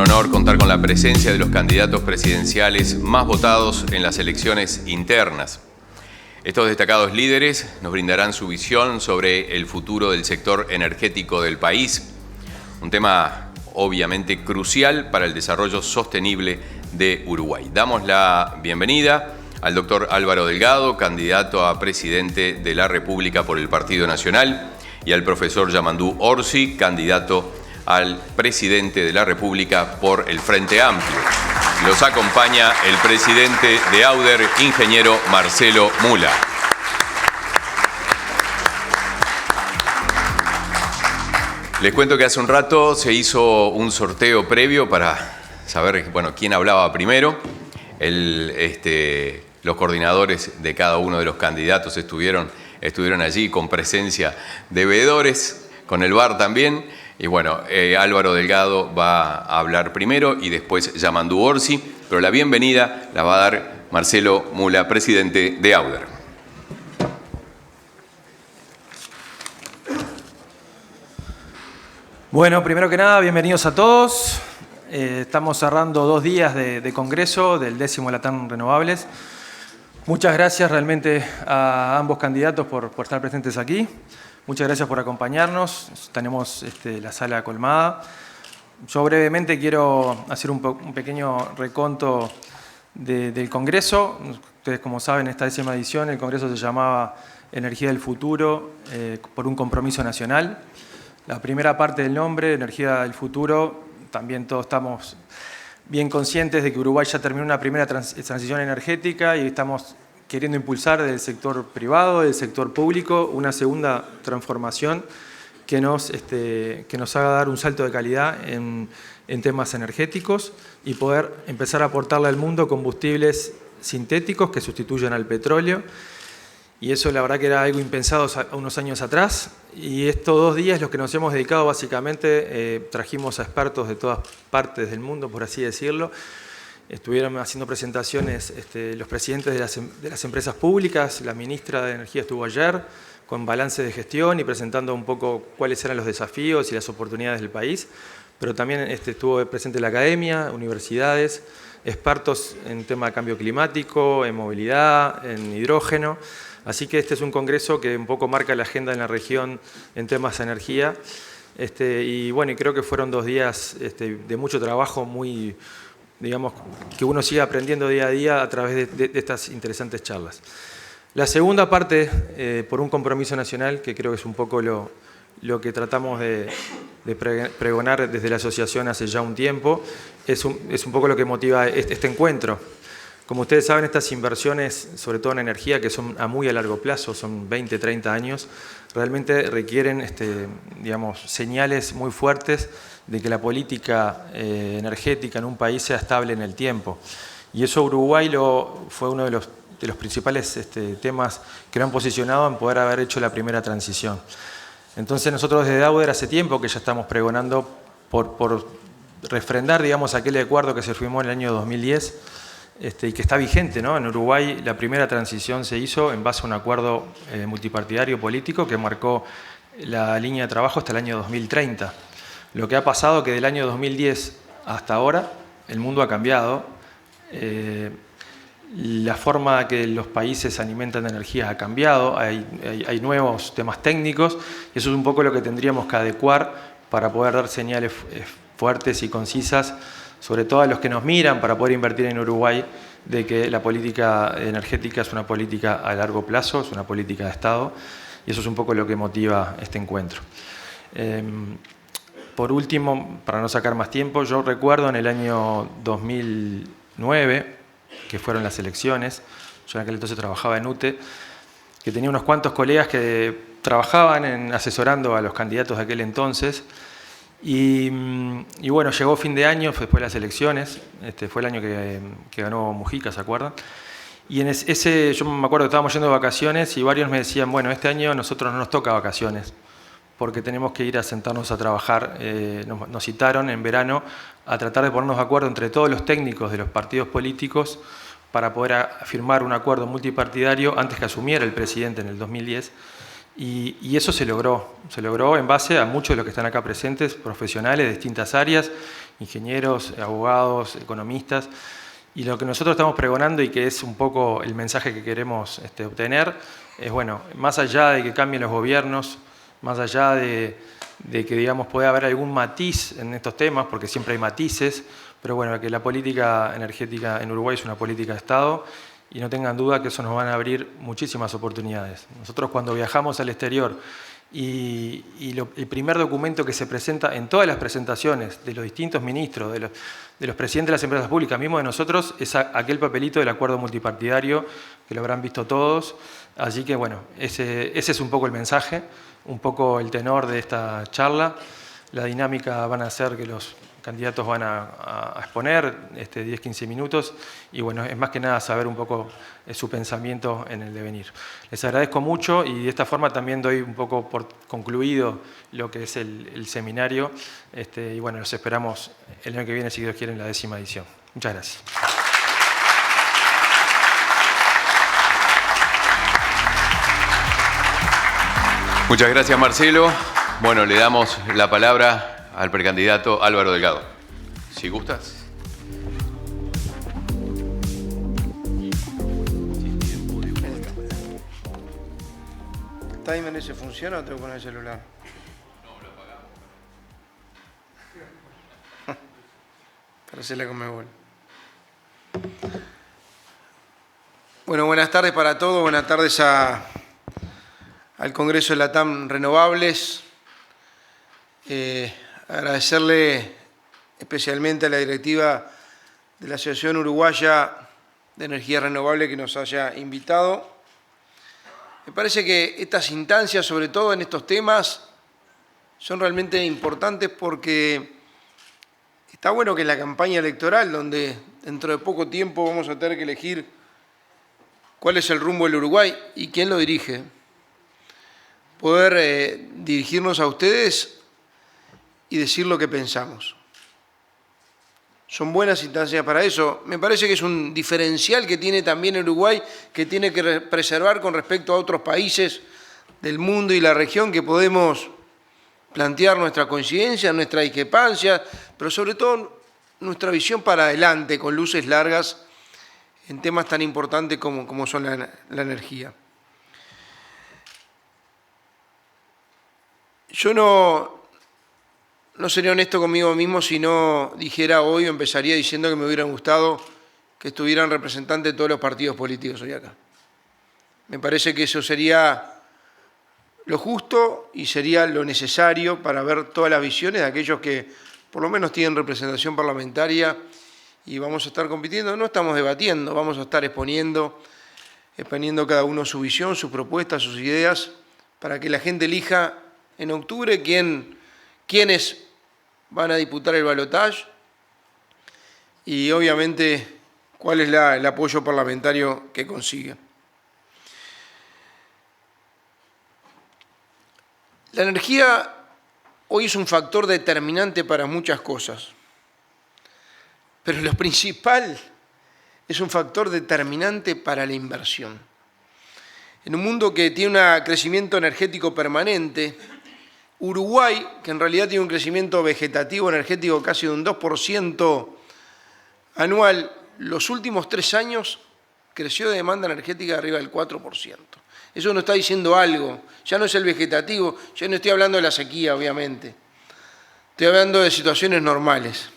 honor contar con la presencia de los candidatos presidenciales más votados en las elecciones internas. Estos destacados líderes nos brindarán su visión sobre el futuro del sector energético del país, un tema obviamente crucial para el desarrollo sostenible de Uruguay. Damos la bienvenida al doctor Álvaro Delgado, candidato a presidente de la República por el Partido Nacional, y al profesor Yamandú Orsi, candidato al presidente de la República por el Frente Amplio. Los acompaña el presidente de AUDER, ingeniero Marcelo Mula. Les cuento que hace un rato se hizo un sorteo previo para saber, quién hablaba primero. Los coordinadores de cada uno de los candidatos estuvieron allí con presencia de veedores, con el VAR también. Y Álvaro Delgado va a hablar primero y después Yamandú Orsi, pero la bienvenida la va a dar Marcelo Mula, presidente de AUDER. Bueno, primero que nada, bienvenidos a todos. Estamos cerrando 2 días de congreso del 10º Latam Renovables. Muchas gracias realmente a ambos candidatos por estar presentes aquí. Muchas gracias por acompañarnos. Tenemos la sala colmada. Yo brevemente quiero hacer un pequeño reconto del Congreso. Ustedes, como saben, esta 10ª edición el Congreso se llamaba Energía del Futuro por un compromiso nacional. La primera parte del nombre, Energía del Futuro, también todos estamos bien conscientes de que Uruguay ya terminó una primera transición energética y estamos queriendo impulsar del sector privado, del sector público, una segunda transformación que nos haga dar un salto de calidad en temas energéticos y poder empezar a aportarle al mundo combustibles sintéticos que sustituyan al petróleo. Y eso la verdad que era algo impensado unos años atrás. Y estos 2 días los que nos hemos dedicado básicamente, trajimos a expertos de todas partes del mundo, por así decirlo. Estuvieron haciendo presentaciones los presidentes de las empresas públicas, la ministra de Energía estuvo ayer con balance de gestión y presentando un poco cuáles eran los desafíos y las oportunidades del país, pero también estuvo presente la academia, universidades, expertos en tema de cambio climático, en movilidad, en hidrógeno. Así que este es un congreso que un poco marca la agenda en la región en temas de energía. Y creo que fueron 2 días de mucho trabajo, que uno sigue aprendiendo día a día a través de estas interesantes charlas. La segunda parte, por un compromiso nacional, que creo que es un poco lo que tratamos de pregonar desde la asociación hace ya un tiempo, es un poco lo que motiva este encuentro. Como ustedes saben, estas inversiones, sobre todo en energía, que son a muy largo plazo, son 20, 30 años, realmente requieren señales muy fuertes de que la política energética en un país sea estable en el tiempo. Y eso Uruguay fue uno de los principales temas que lo han posicionado en poder haber hecho la primera transición. Entonces nosotros desde AUDER hace tiempo que ya estamos pregonando por refrendar aquel acuerdo que se firmó en el año 2010 y que está vigente, ¿no? En Uruguay la primera transición se hizo en base a un acuerdo multipartidario político que marcó la línea de trabajo hasta el año 2030. Lo que ha pasado es que del año 2010 hasta ahora el mundo ha cambiado, la forma que los países alimentan de energía ha cambiado, hay nuevos temas técnicos y eso es un poco lo que tendríamos que adecuar para poder dar señales fuertes y concisas, sobre todo a los que nos miran para poder invertir en Uruguay, de que la política energética es una política a largo plazo, es una política de Estado y eso es un poco lo que motiva este encuentro. Por último, para no sacar más tiempo, yo recuerdo en el año 2009, que fueron las elecciones, yo en aquel entonces trabajaba en UTE, que tenía unos cuantos colegas que trabajaban asesorando a los candidatos de aquel entonces, y llegó fin de año, después de las elecciones, fue el año que ganó Mujica, ¿se acuerdan? Y yo me acuerdo que estábamos yendo de vacaciones y varios me decían, este año a nosotros no nos toca vacaciones, porque tenemos que ir a sentarnos a trabajar. Nos citaron en verano a tratar de ponernos de acuerdo entre todos los técnicos de los partidos políticos para poder firmar un acuerdo multipartidario antes que asumiera el presidente en el 2010. Y eso se logró en base a muchos de los que están acá presentes, profesionales de distintas áreas ingenieros, abogados, economistas. Y lo que nosotros estamos pregonando y que es un poco el mensaje que queremos obtener es, bueno, más allá de que cambien los gobiernos, más allá de que, digamos, pueda haber algún matiz en estos temas, porque siempre hay matices, pero bueno, que la política energética en Uruguay es una política de Estado y no tengan duda que eso nos van a abrir muchísimas oportunidades. Nosotros cuando viajamos al exterior y el primer documento que se presenta en todas las presentaciones de los distintos ministros, de los presidentes de las empresas públicas, mismo de nosotros, es aquel papelito del acuerdo multipartidario, que lo habrán visto todos. Así que bueno, ese es un poco el mensaje, un poco el tenor de esta charla. La dinámica van a ser que los candidatos van a exponer 10-15 minutos y bueno, es más que nada saber un poco su pensamiento en el devenir. Les agradezco mucho y de esta forma también doy un poco por concluido lo que es el seminario y bueno, los esperamos el año que viene, si Dios quiere, en la 10ª edición. Muchas gracias. Muchas gracias, Marcelo. Bueno, le damos la palabra al precandidato Álvaro Delgado. Si gustas. ¿El timer ese funciona o tengo que poner el celular? No, lo apagamos. Para hacerla con Conmebol. Bueno, buenas tardes para todos. Buenas tardes al Congreso de LATAM Renovables. Agradecerle especialmente a la directiva de la Asociación Uruguaya de Energía Renovable que nos haya invitado. Me parece que estas instancias, sobre todo en estos temas, son realmente importantes porque está bueno que en la campaña electoral, donde dentro de poco tiempo vamos a tener que elegir cuál es el rumbo del Uruguay y quién lo dirige, poder dirigirnos a ustedes y decir lo que pensamos. Son buenas instancias para eso. Me parece que es un diferencial que tiene también Uruguay, que tiene que preservar con respecto a otros países del mundo y la región, que podemos plantear nuestra coincidencia, nuestra discrepancia, pero sobre todo nuestra visión para adelante, con luces largas, en temas tan importantes como son la energía. Yo no sería honesto conmigo mismo si no dijera hoy o empezaría diciendo que me hubiera gustado que estuvieran representantes de todos los partidos políticos hoy acá. Me parece que eso sería lo justo y sería lo necesario para ver todas las visiones de aquellos que por lo menos tienen representación parlamentaria y vamos a estar compitiendo. No estamos debatiendo, vamos a estar exponiendo cada uno su visión, sus propuestas, sus ideas, para que la gente elija en octubre quiénes van a disputar el balotaje y obviamente cuál es el apoyo parlamentario que consigue. La energía hoy es un factor determinante para muchas cosas, pero lo principal es un factor determinante para la inversión. En un mundo que tiene un crecimiento energético permanente, Uruguay, que en realidad tiene un crecimiento vegetativo energético casi de un 2% anual, los últimos 3 años creció de demanda energética de arriba del 4%. Eso nos está diciendo algo, ya no es el vegetativo, ya no estoy hablando de la sequía, obviamente. Estoy hablando de situaciones normales.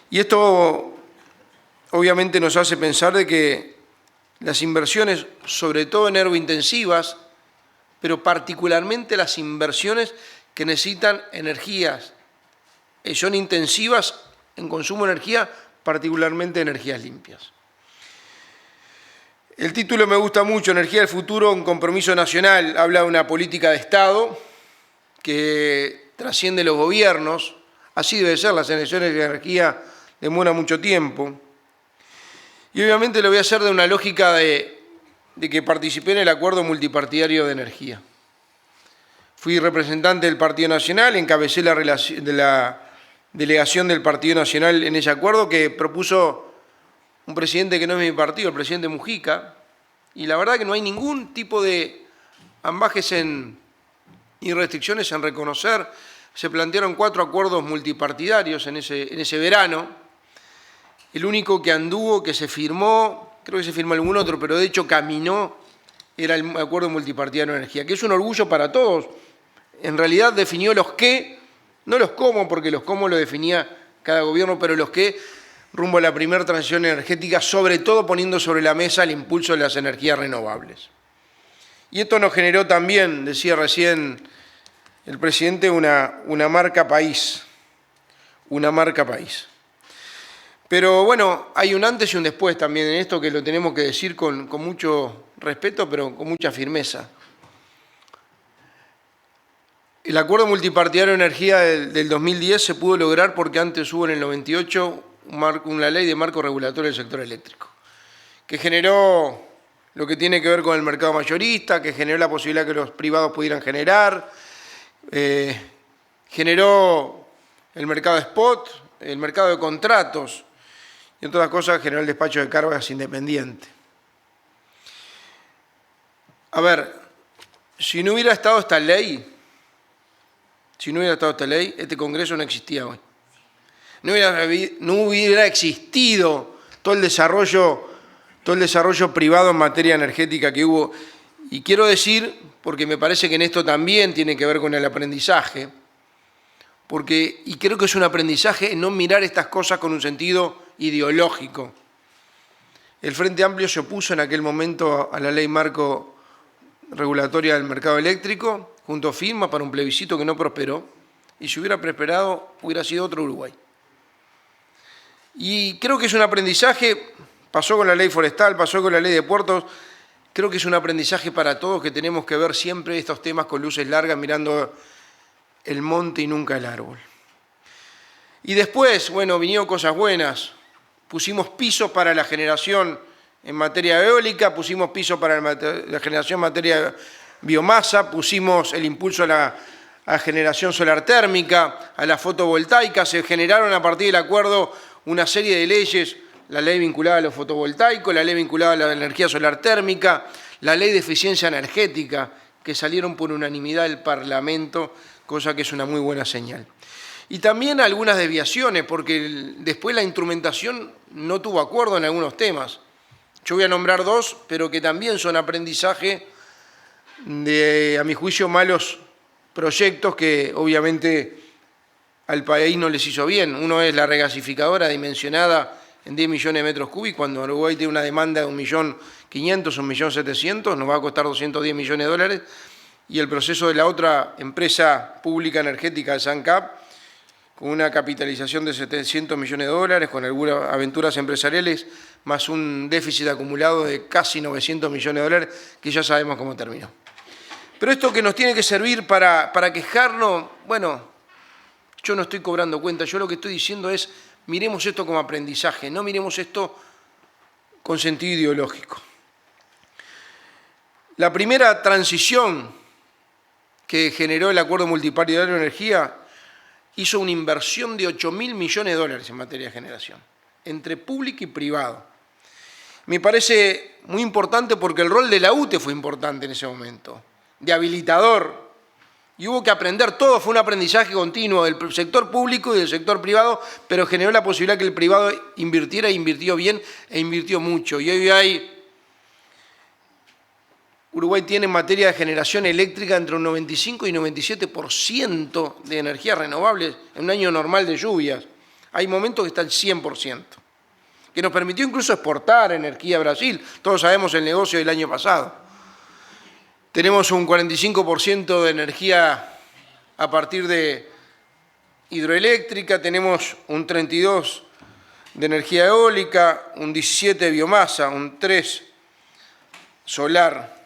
Y esto obviamente nos hace pensar de que las inversiones, sobre todo energointensivas, pero particularmente las inversiones que necesitan energías, son intensivas en consumo de energía, particularmente energías limpias. El título me gusta mucho, Energía del Futuro, un compromiso nacional. Habla de una política de Estado que trasciende los gobiernos. Así debe ser, las emisiones de energía demoran mucho tiempo. Y obviamente lo voy a hacer de una lógica de que participé en el acuerdo multipartidario de energía. Fui representante del Partido Nacional, encabecé la delegación del Partido Nacional en ese acuerdo que propuso un presidente que no es mi partido, el presidente Mujica, y la verdad que no hay ningún tipo de ambajes y restricciones en reconocer se plantearon 4 acuerdos multipartidarios en ese verano. El único que anduvo, que se firmó, creo que se firmó algún otro, pero de hecho caminó, era el acuerdo multipartidario de energía, que es un orgullo para todos. En realidad definió los qué, no los cómo, porque los cómo lo definía cada gobierno, pero los qué rumbo a la primera transición energética, sobre todo poniendo sobre la mesa el impulso de las energías renovables. Y esto nos generó también, decía recién el presidente, una marca país. Una marca país. Pero bueno, hay un antes y un después también en esto que lo tenemos que decir con mucho respeto, pero con mucha firmeza. El acuerdo multipartidario de energía del 2010 se pudo lograr porque antes hubo en el 98 una ley de marco regulatorio del sector eléctrico, que generó lo que tiene que ver con el mercado mayorista, que generó la posibilidad que los privados pudieran generar, generó el mercado spot, el mercado de contratos, y entre otras cosas generó el despacho de cargas independiente. A ver, si no hubiera estado esta ley, este Congreso no existía hoy. No hubiera existido todo el desarrollo privado en materia energética que hubo. Y quiero decir, porque me parece que en esto también tiene que ver con el aprendizaje, y creo que es un aprendizaje en no mirar estas cosas con un sentido ideológico. El Frente Amplio se opuso en aquel momento a la ley marco regulatoria del mercado eléctrico, junto a firma para un plebiscito que no prosperó, y si hubiera prosperado hubiera sido otro Uruguay. Y creo que es un aprendizaje, pasó con la ley forestal, pasó con la ley de puertos, creo que es un aprendizaje para todos que tenemos que ver siempre estos temas con luces largas, mirando el monte y nunca el árbol. Y después, bueno, vinieron cosas buenas, pusimos pisos para la generación en materia eólica, pusimos pisos para la generación en materia biomasa, pusimos el impulso a la generación solar térmica, a la fotovoltaica, se generaron a partir del acuerdo una serie de leyes, la ley vinculada a lo fotovoltaico, la ley vinculada a la energía solar térmica, la ley de eficiencia energética, que salieron por unanimidad del Parlamento, cosa que es una muy buena señal. Y también algunas desviaciones, porque después la instrumentación no tuvo acuerdo en algunos temas. Yo voy a nombrar 2, pero que también son aprendizaje de, a mi juicio, malos proyectos que obviamente al país no les hizo bien. Uno es la regasificadora dimensionada en 10 millones de metros cúbicos, cuando Uruguay tiene una demanda de 1.500.000, 1.700.000, nos va a costar 210 millones de dólares, y el proceso de la otra empresa pública energética, el SunCap, con una capitalización de 700 millones de dólares, con algunas aventuras empresariales, más un déficit acumulado de casi 900 millones de dólares, que ya sabemos cómo terminó. Pero esto que nos tiene que servir para quejarnos, bueno, yo no estoy cobrando cuenta, yo lo que estoy diciendo es, miremos esto como aprendizaje, no miremos esto con sentido ideológico. La primera transición que generó el acuerdo multipartidario de energía hizo una inversión de 8.000 millones de dólares en materia de generación, entre público y privado. Me parece muy importante porque el rol de la UTE fue importante en ese momento, de habilitador, y hubo que aprender, todo fue un aprendizaje continuo del sector público y del sector privado, pero generó la posibilidad que el privado invirtiera, invirtió bien e invirtió mucho. Y hoy Uruguay tiene en materia de generación eléctrica entre un 95 y 97% de energías renovables en un año normal de lluvias. Hay momentos que está al 100%, que nos permitió incluso exportar energía a Brasil. Todos sabemos el negocio del año pasado. Tenemos un 45% de energía a partir de hidroeléctrica, tenemos un 32% de energía eólica, un 17% de biomasa, un 3% solar.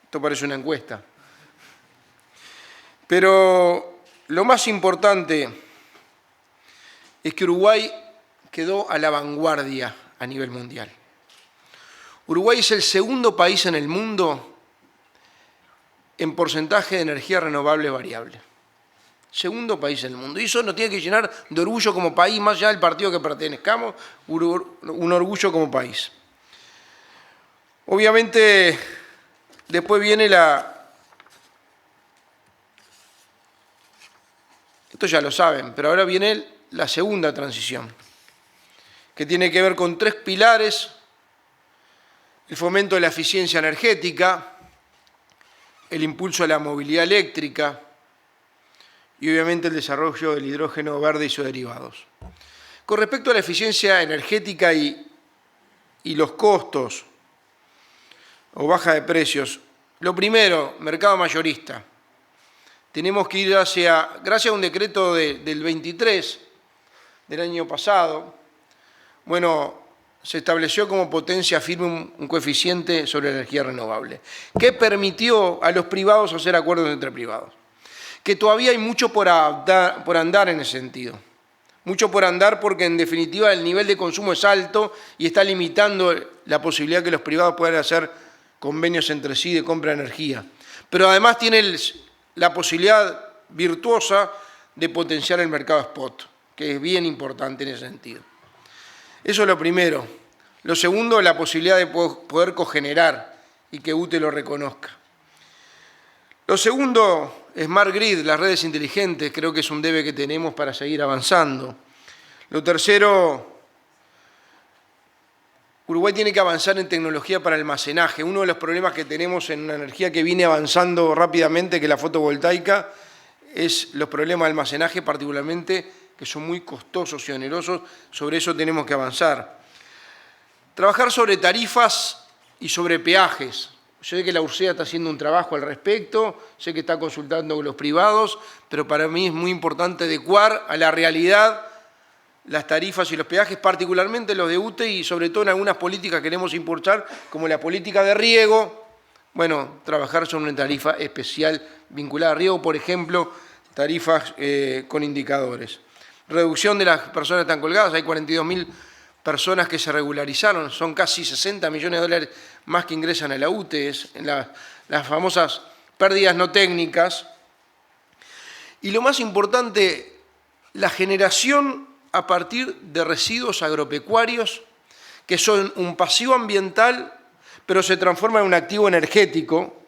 Esto parece una encuesta. Pero lo más importante es que Uruguay quedó a la vanguardia a nivel mundial. Uruguay es el segundo país en el mundo en porcentaje de energía renovable variable. Segundo país en el mundo. Y eso nos tiene que llenar de orgullo como país, más allá del partido que pertenezcamos, un orgullo como país. Obviamente, después viene Esto ya lo saben, pero ahora viene la segunda transición, que tiene que ver con 3 pilares: el fomento de la eficiencia energética, el impulso a la movilidad eléctrica y obviamente el desarrollo del hidrógeno verde y sus derivados. Con respecto a la eficiencia energética y los costos o baja de precios, lo primero, mercado mayorista. Tenemos que ir gracias a un decreto del 23 del año pasado, bueno, se estableció como potencia firme un coeficiente sobre la energía renovable, que permitió a los privados hacer acuerdos entre privados. Que todavía hay mucho por andar en ese sentido. Mucho por andar porque en definitiva el nivel de consumo es alto y está limitando la posibilidad que los privados puedan hacer convenios entre sí de compra de energía. Pero además tiene la posibilidad virtuosa de potenciar el mercado spot, que es bien importante en ese sentido. Eso es lo primero. Lo segundo, la posibilidad de poder cogenerar y que UTE lo reconozca. Lo segundo, Smart Grid, las redes inteligentes, creo que es un debe que tenemos para seguir avanzando. Lo tercero, Uruguay tiene que avanzar en tecnología para almacenaje. Uno de los problemas que tenemos en una energía que viene avanzando rápidamente, que es la fotovoltaica, es los problemas de almacenaje, particularmente, que son muy costosos y onerosos. Sobre eso tenemos que avanzar. Trabajar sobre tarifas y sobre peajes. Yo sé que la URSEA está haciendo un trabajo al respecto, sé que está consultando con los privados, pero para mí es muy importante adecuar a la realidad las tarifas y los peajes, particularmente los de UTE y sobre todo en algunas políticas que queremos impulsar, como la política de riego. Bueno, trabajar sobre una tarifa especial vinculada a riego, por ejemplo, tarifas con indicadores. Reducción de las personas que están colgadas, hay 42.000 personas que se regularizaron, son casi 60 millones de dólares más que ingresan a la UTE, en las famosas pérdidas no técnicas. Y lo más importante, la generación a partir de residuos agropecuarios, que son un pasivo ambiental, pero se transforma en un activo energético,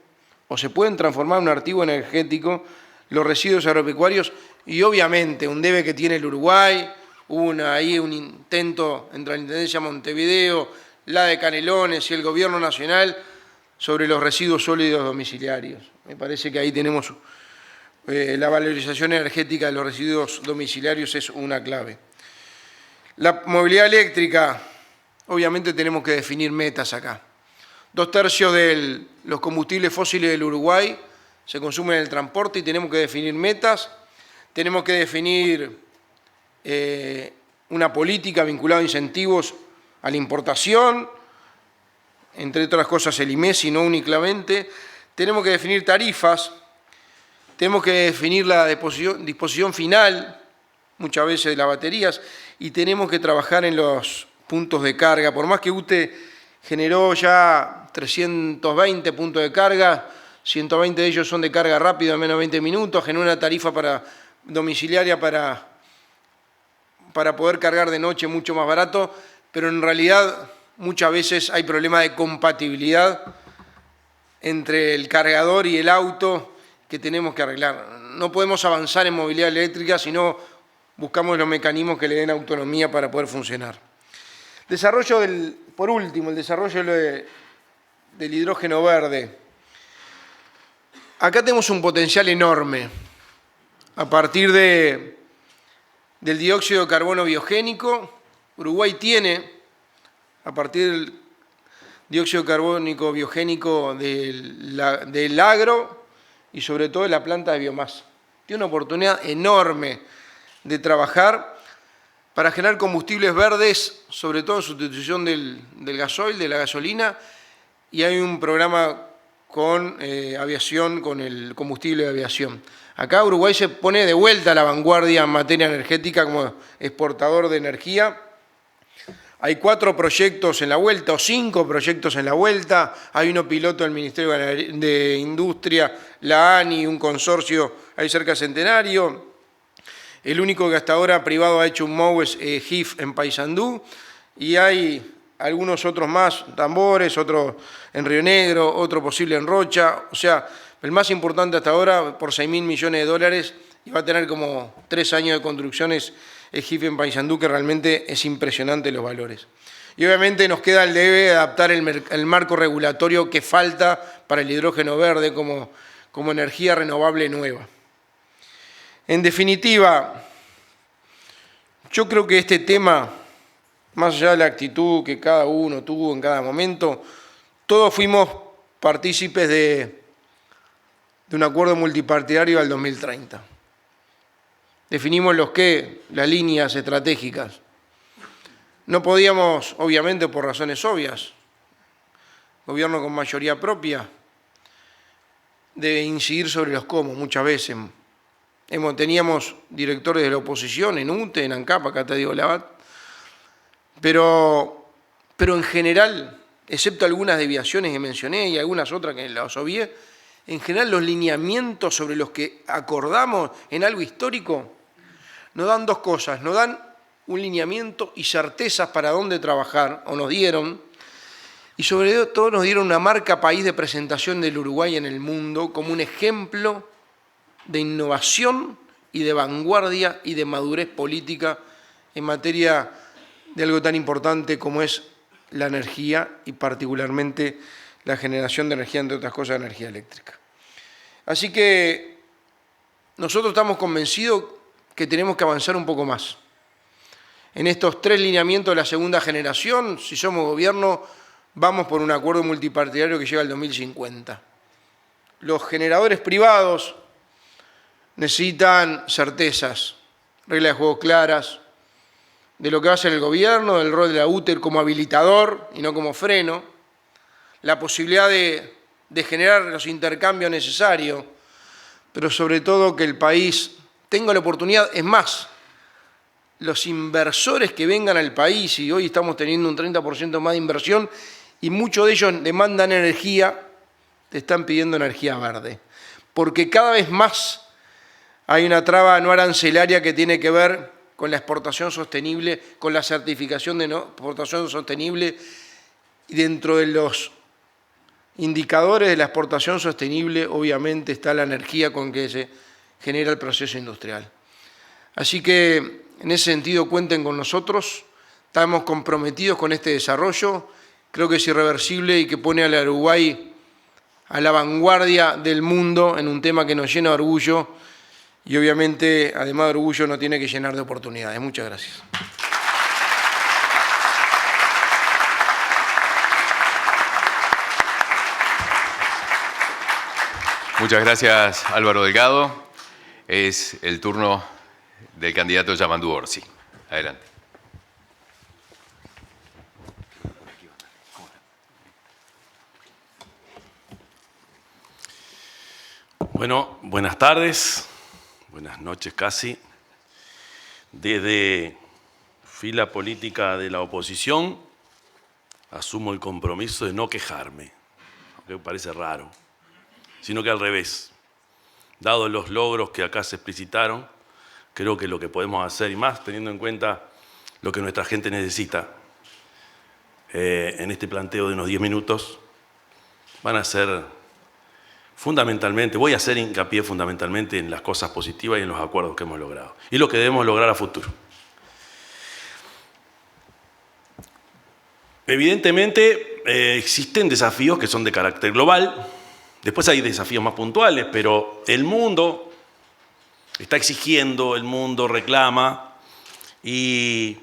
o se pueden transformar en un activo energético, los residuos agropecuarios, y obviamente un debe que tiene el Uruguay. Hubo ahí un intento entre la Intendencia de Montevideo, la de Canelones y el Gobierno Nacional sobre los residuos sólidos domiciliarios. Me parece que ahí tenemos la valorización energética de los residuos domiciliarios es una clave. La movilidad eléctrica, obviamente tenemos que definir metas acá. 2/3 de los combustibles fósiles del Uruguay se consumen en el transporte y tenemos que definir metas. Tenemos que definir una política vinculada a incentivos a la importación, entre otras cosas el IMESI, no únicamente. Tenemos que definir tarifas, tenemos que definir la disposición final, muchas veces de las baterías, y tenemos que trabajar en los puntos de carga. Por más que UTE generó ya 320 puntos de carga, 120 de ellos son de carga rápida en menos de 20 minutos, generó una tarifa domiciliaria para poder cargar de noche mucho más barato, pero en realidad muchas veces hay problemas de compatibilidad entre el cargador y el auto que tenemos que arreglar. No podemos avanzar en movilidad eléctrica si no buscamos los mecanismos que le den autonomía para poder funcionar. Por último, el desarrollo del hidrógeno verde. Acá tenemos un potencial enorme a partir del dióxido de carbono biogénico. Uruguay tiene, a partir del dióxido carbónico biogénico del agro y sobre todo de la planta de biomasa. Tiene una oportunidad enorme de trabajar para generar combustibles verdes, sobre todo en sustitución del gasoil, de la gasolina, y hay un programa con aviación, con el combustible de aviación. Acá Uruguay se pone de vuelta a la vanguardia en materia energética como exportador de energía. Hay 4 proyectos en la vuelta, o 5 proyectos en la vuelta. Hay uno piloto del Ministerio de Industria, la ANI, un consorcio ahí cerca de Centenario. El único que hasta ahora privado ha hecho un MOU es GIF en Paysandú. Y hay algunos otros más, Tambores, otro en Río Negro, otro posible en Rocha. O sea, el más importante hasta ahora, por 6.000 millones de dólares, y va a tener como 3 años de construcciones el GIF en Paysandú, que realmente es impresionante los valores. Y obviamente nos queda el debe de adaptar el marco regulatorio que falta para el hidrógeno verde como energía renovable nueva. En definitiva, yo creo que este tema, más allá de la actitud que cada uno tuvo en cada momento, todos fuimos partícipes de un acuerdo multipartidario al 2030. Definimos las líneas estratégicas. No podíamos, obviamente por razones obvias, gobierno con mayoría propia, de incidir sobre los cómo muchas veces. Teníamos directores de la oposición en UTE, en ANCAP, acá te digo Labat, pero en general, excepto algunas desviaciones que mencioné y algunas otras que las obvié, en general los lineamientos sobre los que acordamos en algo histórico nos dan dos cosas, nos dan un lineamiento y certezas para dónde trabajar, o nos dieron, y sobre todo nos dieron una marca país de presentación del Uruguay en el mundo como un ejemplo de innovación y de vanguardia y de madurez política en materia de algo tan importante como es la energía y particularmente la generación de energía, entre otras cosas, energía eléctrica. Así que nosotros estamos convencidos que tenemos que avanzar un poco más. En estos 3 lineamientos de la segunda generación, si somos gobierno, vamos por un acuerdo multipartidario que llega al 2050. Los generadores privados necesitan certezas, reglas de juego claras, de lo que va a hacer el gobierno, del rol de la UTE como habilitador y no como freno, la posibilidad de generar los intercambios necesarios, pero sobre todo que el país tenga la oportunidad, es más, los inversores que vengan al país, y hoy estamos teniendo un 30% más de inversión, y muchos de ellos demandan energía, te están pidiendo energía verde. Porque cada vez más hay una traba no arancelaria que tiene que ver con la exportación sostenible, con la certificación de exportación sostenible, y dentro de los indicadores de la exportación sostenible, obviamente, está la energía con que se genera el proceso industrial. Así que, en ese sentido, cuenten con nosotros, estamos comprometidos con este desarrollo, creo que es irreversible y que pone al Uruguay a la vanguardia del mundo en un tema que nos llena de orgullo y obviamente, además de orgullo, nos tiene que llenar de oportunidades. Muchas gracias. Muchas gracias, Álvaro Delgado. Es el turno del candidato Yamandu Orsi. Adelante. Bueno, buenas tardes, buenas noches casi. Desde fila política de la oposición asumo el compromiso de no quejarme, aunque me parece raro, sino que al revés. Dados los logros que acá se explicitaron, creo que lo que podemos hacer, y más teniendo en cuenta lo que nuestra gente necesita, en este planteo de unos 10 minutos, van a ser fundamentalmente, voy a hacer hincapié fundamentalmente en las cosas positivas y en los acuerdos que hemos logrado, y lo que debemos lograr a futuro. Evidentemente, existen desafíos que son de carácter global. Después hay desafíos más puntuales, pero el mundo está exigiendo, el mundo reclama, y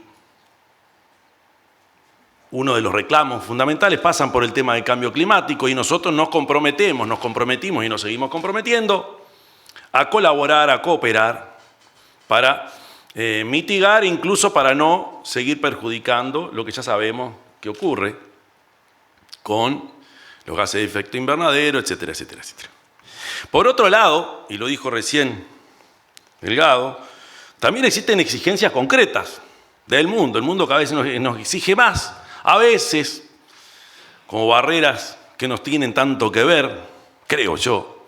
uno de los reclamos fundamentales pasan por el tema del cambio climático, y nosotros nos comprometimos y nos seguimos comprometiendo a colaborar, a cooperar para mitigar, incluso para no seguir perjudicando lo que ya sabemos que ocurre con los gases de efecto invernadero, etcétera, etcétera, etcétera. Por otro lado, y lo dijo recién Delgado, también existen exigencias concretas del mundo. El mundo cada vez nos exige más, a veces como barreras que nos tienen tanto que ver, creo yo,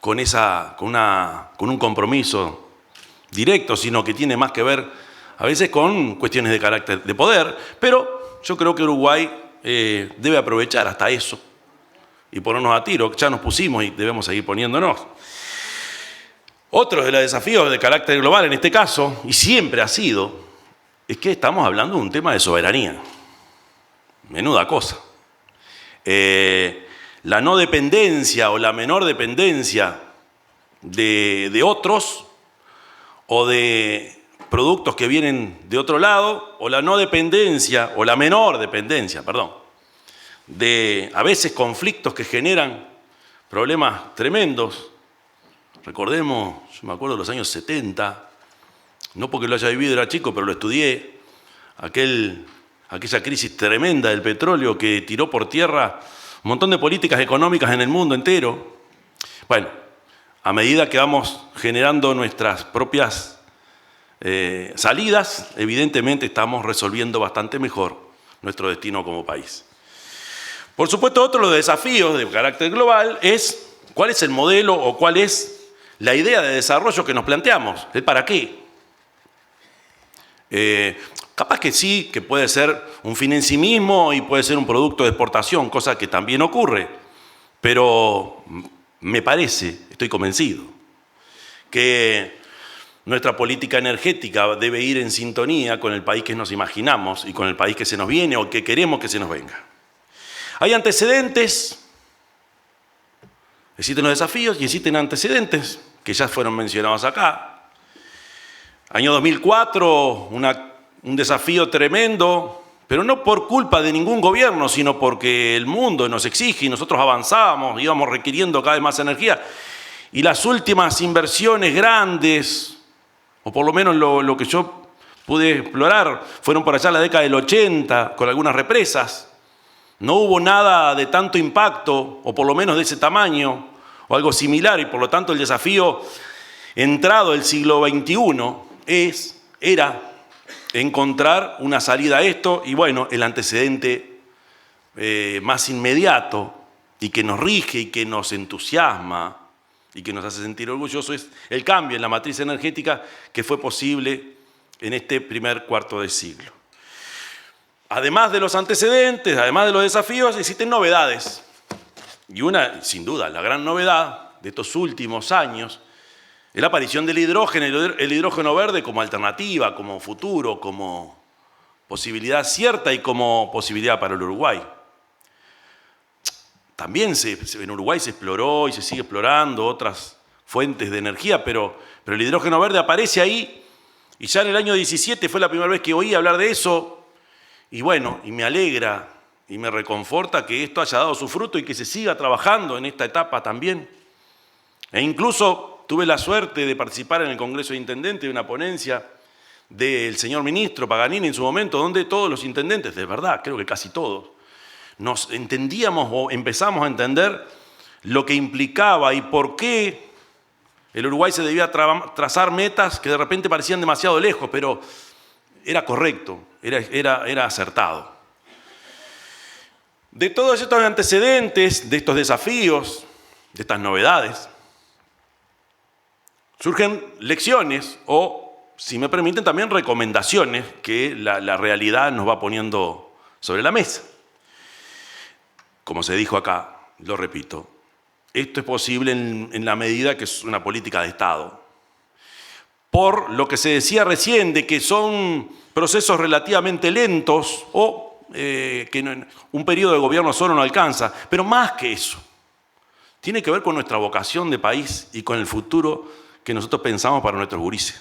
con un compromiso directo, sino que tiene más que ver a veces con cuestiones de carácter de poder, pero yo creo que Uruguay debe aprovechar hasta eso y ponernos a tiro. Ya nos pusimos y debemos seguir poniéndonos. Otro de los desafíos de carácter global en este caso, y siempre ha sido, es que estamos hablando de un tema de soberanía. Menuda cosa. La no dependencia o la menor dependencia de otros o de productos que vienen de otro lado, o la no dependencia, o la menor dependencia, perdón, de a veces conflictos que generan problemas tremendos. Recordemos, yo me acuerdo de los años 70, no porque lo haya vivido, era chico, pero lo estudié, aquella crisis tremenda del petróleo que tiró por tierra un montón de políticas económicas en el mundo entero. Bueno, a medida que vamos generando nuestras propias salidas, evidentemente estamos resolviendo bastante mejor nuestro destino como país. Por supuesto, otro de los desafíos de carácter global es cuál es el modelo o cuál es la idea de desarrollo que nos planteamos, el para qué. Capaz que sí, que puede ser un fin en sí mismo y puede ser un producto de exportación, cosa que también ocurre, pero me parece, estoy convencido, que nuestra política energética debe ir en sintonía con el país que nos imaginamos y con el país que se nos viene o que queremos que se nos venga. Hay antecedentes, existen los desafíos y existen antecedentes que ya fueron mencionados acá. Año 2004, un desafío tremendo, pero no por culpa de ningún gobierno, sino porque el mundo nos exige y nosotros avanzábamos, íbamos requiriendo cada vez más energía. Y las últimas inversiones grandes, o por lo menos lo que yo pude explorar, fueron por allá en la década del 80, con algunas represas. No hubo nada de tanto impacto, o por lo menos de ese tamaño, o algo similar, y por lo tanto el desafío entrado el siglo XXI era encontrar una salida a esto, y bueno, el antecedente más inmediato, y que nos rige, y que nos entusiasma, y que nos hace sentir orgullosos, es el cambio en la matriz energética que fue posible en este primer cuarto de siglo. Además de los antecedentes, además de los desafíos, existen novedades. Y una, sin duda, la gran novedad de estos últimos años es la aparición del hidrógeno, el hidrógeno verde como alternativa, como futuro, como posibilidad cierta y como posibilidad para el Uruguay. También en Uruguay se exploró y se sigue explorando otras fuentes de energía, pero el hidrógeno verde aparece ahí y ya en el año 17 fue la primera vez que oí hablar de eso y bueno, y me alegra y me reconforta que esto haya dado su fruto y que se siga trabajando en esta etapa también. E incluso tuve la suerte de participar en el Congreso de Intendentes de una ponencia del señor ministro Paganini en su momento, donde todos los intendentes, de verdad, creo que casi todos, nos entendíamos o empezamos a entender lo que implicaba y por qué el Uruguay se debía trazar metas que de repente parecían demasiado lejos, pero era correcto, era acertado. De todos estos antecedentes, de estos desafíos, de estas novedades, surgen lecciones o, si me permiten, también recomendaciones que la realidad nos va poniendo sobre la mesa. Como se dijo acá, lo repito, esto es posible en la medida que es una política de Estado. Por lo que se decía recién de que son procesos relativamente lentos o que un periodo de gobierno solo no alcanza, pero más que eso, tiene que ver con nuestra vocación de país y con el futuro que nosotros pensamos para nuestros gurises.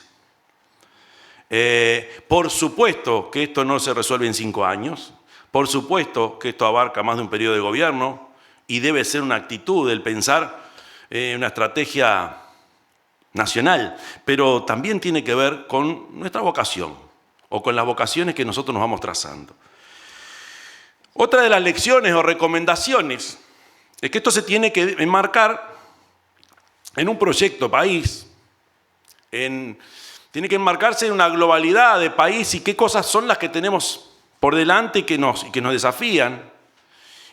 Por supuesto que esto no se resuelve en 5 años, por supuesto que esto abarca más de un periodo de gobierno y debe ser una actitud el pensar una estrategia nacional, pero también tiene que ver con nuestra vocación o con las vocaciones que nosotros nos vamos trazando. Otra de las lecciones o recomendaciones es que esto se tiene que enmarcar en un proyecto país, tiene que enmarcarse en una globalidad de país y qué cosas son las que tenemos por delante y que nos desafían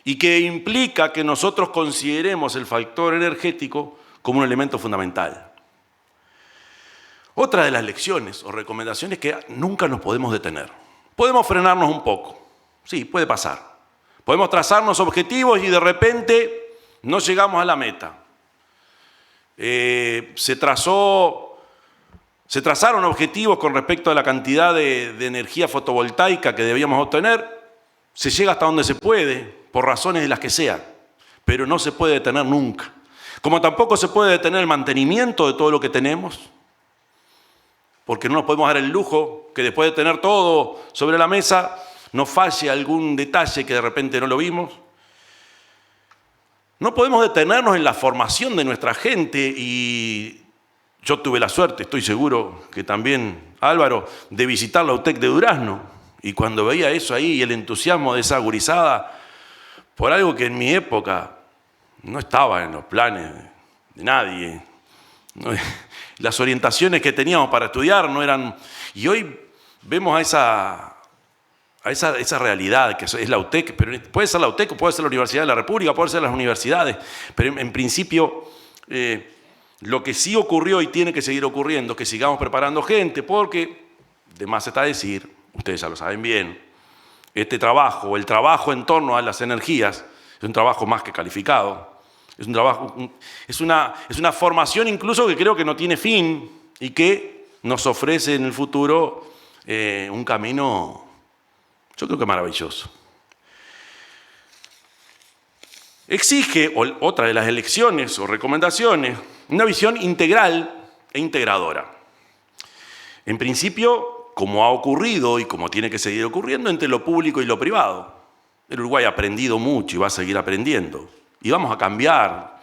y que implica que nosotros consideremos el factor energético como un elemento fundamental. Otra de las lecciones o recomendaciones es que nunca nos podemos detener. Podemos frenarnos un poco, sí, puede pasar. Podemos trazarnos objetivos y de repente no llegamos a la meta. se trazaron objetivos con respecto a la cantidad de energía fotovoltaica que debíamos obtener. Se llega hasta donde se puede, por razones de las que sean, pero no se puede detener nunca. Como tampoco se puede detener el mantenimiento de todo lo que tenemos, porque no nos podemos dar el lujo que después de tener todo sobre la mesa, nos falle algún detalle que de repente no lo vimos. No podemos detenernos en la formación de nuestra gente y yo tuve la suerte, estoy seguro que también Álvaro, de visitar la UTEC de Durazno. Y cuando veía eso ahí y el entusiasmo de esa gurizada por algo que en mi época no estaba en los planes de nadie. Las orientaciones que teníamos para estudiar no eran... Y hoy vemos a esa realidad que es la UTEC, pero puede ser la UTEC, puede ser la Universidad de la República, puede ser las universidades, pero en principio lo que sí ocurrió y tiene que seguir ocurriendo es que sigamos preparando gente, porque, de más está decir, ustedes ya lo saben bien, este trabajo, el trabajo en torno a las energías, es un trabajo más que calificado, es una formación incluso que creo que no tiene fin y que nos ofrece en el futuro un camino, yo creo que maravilloso. Exige, otra de las elecciones o recomendaciones, una visión integral e integradora. En principio, como ha ocurrido y como tiene que seguir ocurriendo entre lo público y lo privado. El Uruguay ha aprendido mucho y va a seguir aprendiendo. Y vamos a cambiar.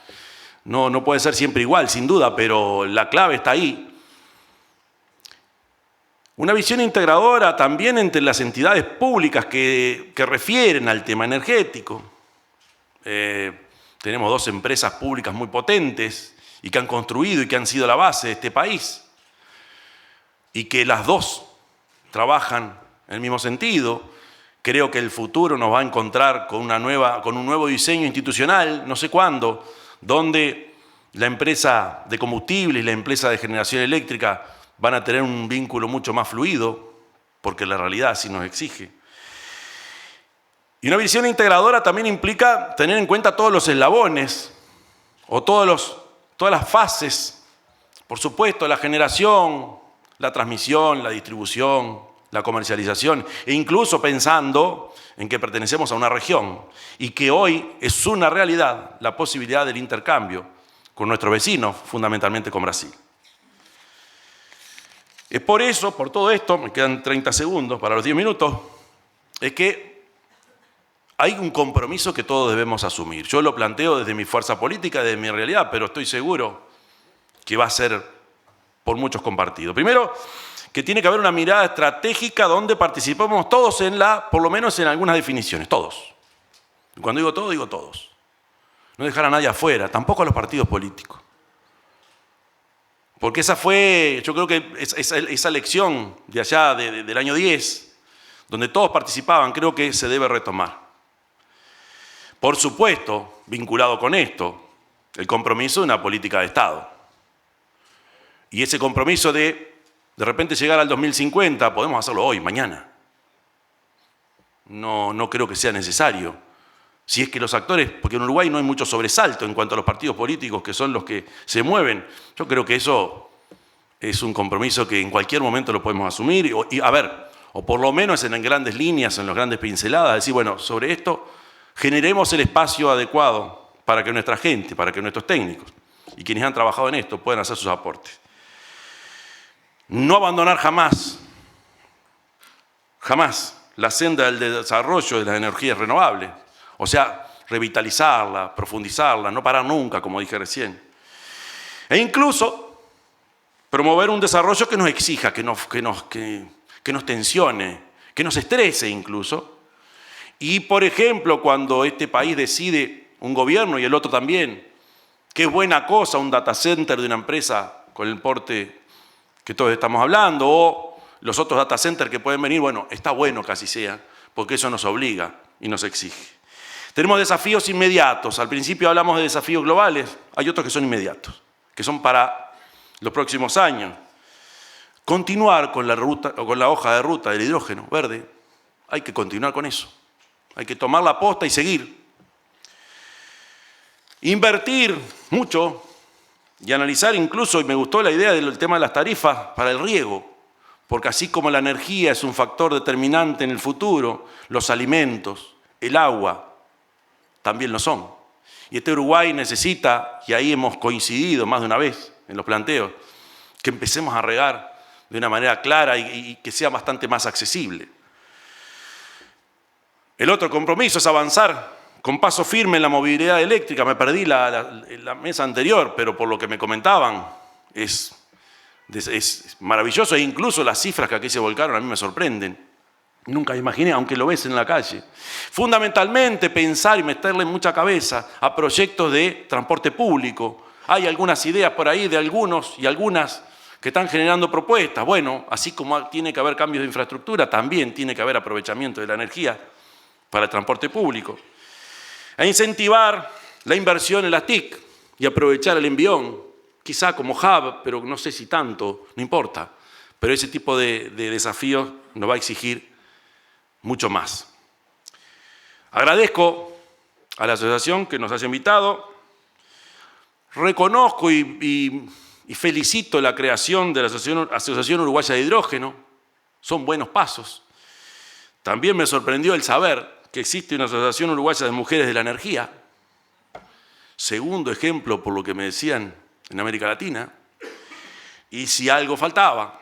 No puede ser siempre igual, sin duda, pero la clave está ahí. Una visión integradora también entre las entidades públicas que refieren al tema energético. Tenemos dos empresas públicas muy potentes y que han construido y que han sido la base de este país. Y que las dos trabajan en el mismo sentido. Creo que el futuro nos va a encontrar con un nuevo diseño institucional, no sé cuándo, donde la empresa de combustibles y la empresa de generación eléctrica van a tener un vínculo mucho más fluido, porque la realidad así nos exige. Y una visión integradora también implica tener en cuenta todos los eslabones, o todas las fases, por supuesto, la generación, la transmisión, la distribución, la comercialización, e incluso pensando en que pertenecemos a una región y que hoy es una realidad la posibilidad del intercambio con nuestros vecinos, fundamentalmente con Brasil. Es por eso, por todo esto, me quedan 30 segundos para los 10 minutos, es que hay un compromiso que todos debemos asumir. Yo lo planteo desde mi fuerza política, desde mi realidad, pero estoy seguro que va a ser por muchos compartido. Primero, que tiene que haber una mirada estratégica donde participemos todos por lo menos en algunas definiciones, todos. Y cuando digo todos, digo todos. No dejar a nadie afuera, tampoco a los partidos políticos. Porque esa fue, yo creo que esa lección de allá del año 10, donde todos participaban, creo que se debe retomar. Por supuesto, vinculado con esto, el compromiso de una política de Estado. Y ese compromiso de repente llegar al 2050, podemos hacerlo hoy, mañana. No creo que sea necesario. Si es que los actores, porque en Uruguay no hay mucho sobresalto en cuanto a los partidos políticos que son los que se mueven, yo creo que eso es un compromiso que en cualquier momento lo podemos asumir o por lo menos en grandes líneas, en las grandes pinceladas, decir, bueno, sobre esto generemos el espacio adecuado para que nuestra gente, para que nuestros técnicos y quienes han trabajado en esto puedan hacer sus aportes. No abandonar jamás la senda del desarrollo de las energías renovables. O sea, revitalizarla, profundizarla, no parar nunca, como dije recién. E incluso promover un desarrollo que nos exija, que nos tensione, que nos estrese incluso. Y, por ejemplo, cuando este país decide, un gobierno y el otro también, que es buena cosa un data center de una empresa con el porte que todos estamos hablando, o los otros data centers que pueden venir, bueno, está bueno que así sea, porque eso nos obliga y nos exige. Tenemos desafíos inmediatos. Al principio hablamos de desafíos globales, hay otros que son inmediatos, que son para los próximos años. Continuar con la hoja de ruta del hidrógeno verde, hay que continuar con eso. Hay que tomar la posta y seguir. Invertir mucho y analizar incluso, y me gustó la idea del tema de las tarifas para el riego, porque así como la energía es un factor determinante en el futuro, los alimentos, el agua, también lo son. Y Uruguay necesita, y ahí hemos coincidido más de una vez en los planteos, que empecemos a regar de una manera clara y que sea bastante más accesible. El otro compromiso es avanzar con paso firme en la movilidad eléctrica. Me perdí la mesa anterior, pero por lo que me comentaban, es maravilloso, e incluso las cifras que aquí se volcaron a mí me sorprenden. Nunca me imaginé, aunque lo ves en la calle. Fundamentalmente pensar y meterle mucha cabeza a proyectos de transporte público. Hay algunas ideas por ahí de algunos y algunas que están generando propuestas. Bueno, así como tiene que haber cambios de infraestructura, también tiene que haber aprovechamiento de la energía para el transporte público. A incentivar la inversión en las TIC y aprovechar el envión, quizá como hub, pero no sé si tanto, no importa. Pero ese tipo de desafíos nos va a exigir mucho más. Agradezco a la asociación que nos haya invitado. Reconozco y felicito la creación de la Asociación Uruguaya de Hidrógeno. Son buenos pasos. También me sorprendió el saber que existe una Asociación Uruguaya de Mujeres de la Energía. Segundo ejemplo, por lo que me decían, en América Latina. Y si algo faltaba,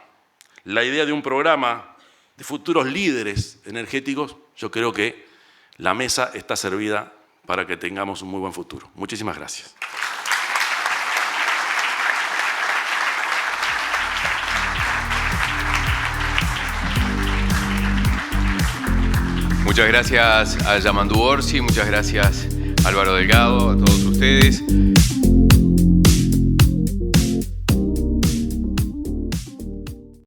la idea de un programa de futuros líderes energéticos, yo creo que la mesa está servida para que tengamos un muy buen futuro. Muchísimas gracias. Muchas gracias a Yamandu Orsi, muchas gracias Álvaro Delgado, a todos ustedes.